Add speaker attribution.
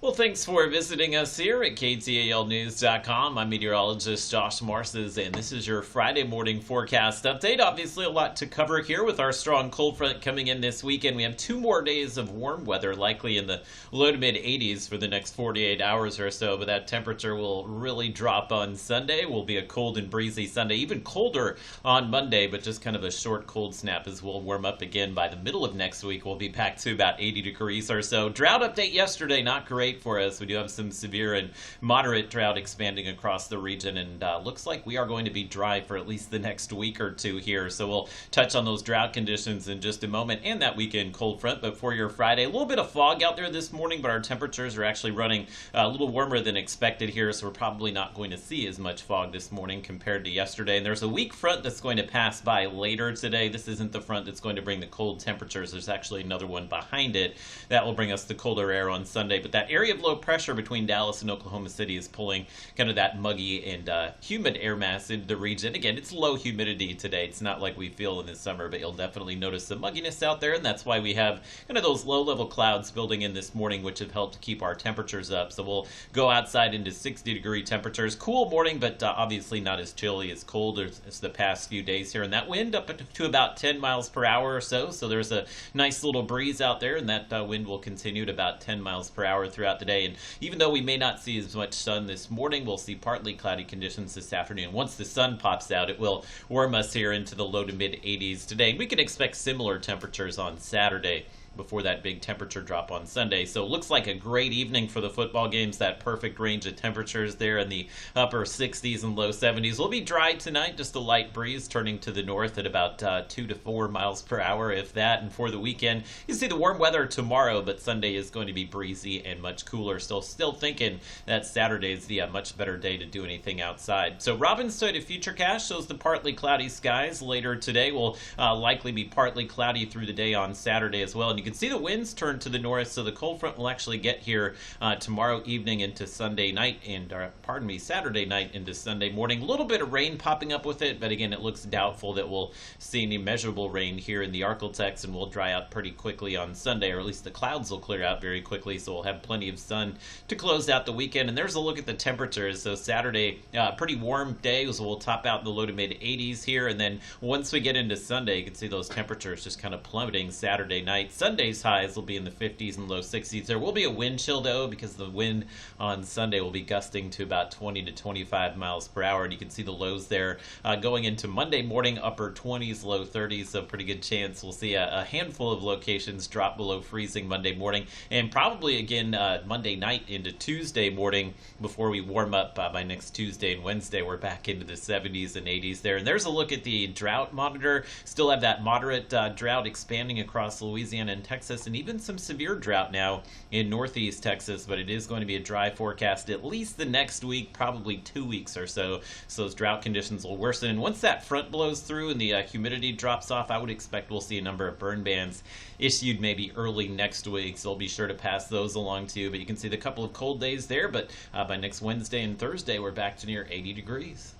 Speaker 1: Well, thanks for visiting us here at KTALnews.com. I'm meteorologist Josh Marces, and this is your Friday morning forecast update. Obviously, a lot to cover here with our strong cold front coming in this weekend. We have 2 more days of warm weather, likely in the low to mid 80s for the next 48 hours or so, but that temperature will really drop on Sunday. Will be a cold and breezy Sunday, even colder on Monday, but just kind of a short cold snap as we'll warm up again by the middle of next week. We'll be back to about 80 degrees or so. Drought update yesterday, not great for us. We do have some severe and moderate drought expanding across the region, and looks like we are going to be dry for at least the next week or two here. So we'll touch on those drought conditions in just a moment and that weekend cold front. But for your Friday, a little bit of fog out there this morning, but our temperatures are actually running a little warmer than expected here, so we're probably not going to see as much fog this morning compared to yesterday. And there's a weak front that's going to pass by later today. This isn't the front that's going to bring the cold temperatures. There's actually another one behind it that will bring us the colder air on Sunday. But that area of low pressure between Dallas and Oklahoma City is pulling kind of that muggy and humid air mass into the region. Again, it's low humidity today. It's not like we feel in the summer, but you'll definitely notice some mugginess out there, and that's why we have kind of those low-level clouds building in this morning, which have helped keep our temperatures up. So we'll go outside into 60-degree temperatures. Cool morning, but obviously not as chilly as cold as the past few days here. And that wind up to about 10 miles per hour or so. So there's a nice little breeze out there, and that wind will continue at about 10 miles per hour throughout the day. And even though we may not see as much sun this morning, we'll see partly cloudy conditions this afternoon. Once the sun pops out, it will warm us here into the low to mid 80s today. We can expect similar temperatures on Saturday before that big temperature drop on Sunday. So it looks like a great evening for the football games. That perfect range of temperatures there in the upper 60s and low 70s. We'll be dry tonight, just a light breeze turning to the north at about 2 to 4 miles per hour, if that. And for the weekend, you see the warm weather tomorrow, but Sunday is going to be breezy and much cooler. Still thinking that Saturday is the much better day to do anything outside. So Robin's Toyota Futurecast shows the partly cloudy skies later today. Will likely be partly cloudy through the day on Saturday as well. And you can see the winds turn to the north, so the cold front will actually get here tomorrow evening into Sunday night, and Saturday night into Sunday morning. A little bit of rain popping up with it, but again, it looks doubtful that we'll see any measurable rain here in the Arklatex, and we'll dry out pretty quickly on Sunday, or at least the clouds will clear out very quickly, so we'll have plenty of sun to close out the weekend. And there's a look at the temperatures. So Saturday, pretty warm day, so we'll top out in the low to mid 80s here, and then once we get into Sunday, you can see those temperatures just kind of plummeting Saturday night. Sunday's highs will be in the 50s and low 60s. There will be a wind chill, though, because the wind on Sunday will be gusting to about 20 to 25 miles per hour. And you can see the lows there going into Monday morning, upper 20s, low 30s. So pretty good chance we'll see a handful of locations drop below freezing Monday morning. And probably again Monday night into Tuesday morning before we warm up by next Tuesday and Wednesday. We're back into the 70s and 80s there. And there's a look at the drought monitor. Still have that moderate drought expanding across Louisiana and Texas, and even some severe drought now in northeast Texas, but it is going to be a dry forecast at least the next week, probably 2 weeks or so. So those drought conditions will worsen. And once that front blows through and the humidity drops off, I would expect we'll see a number of burn bans issued maybe early next week. So I'll be sure to pass those along to you. But you can see the couple of cold days there, but by next Wednesday and Thursday, we're back to near 80 degrees.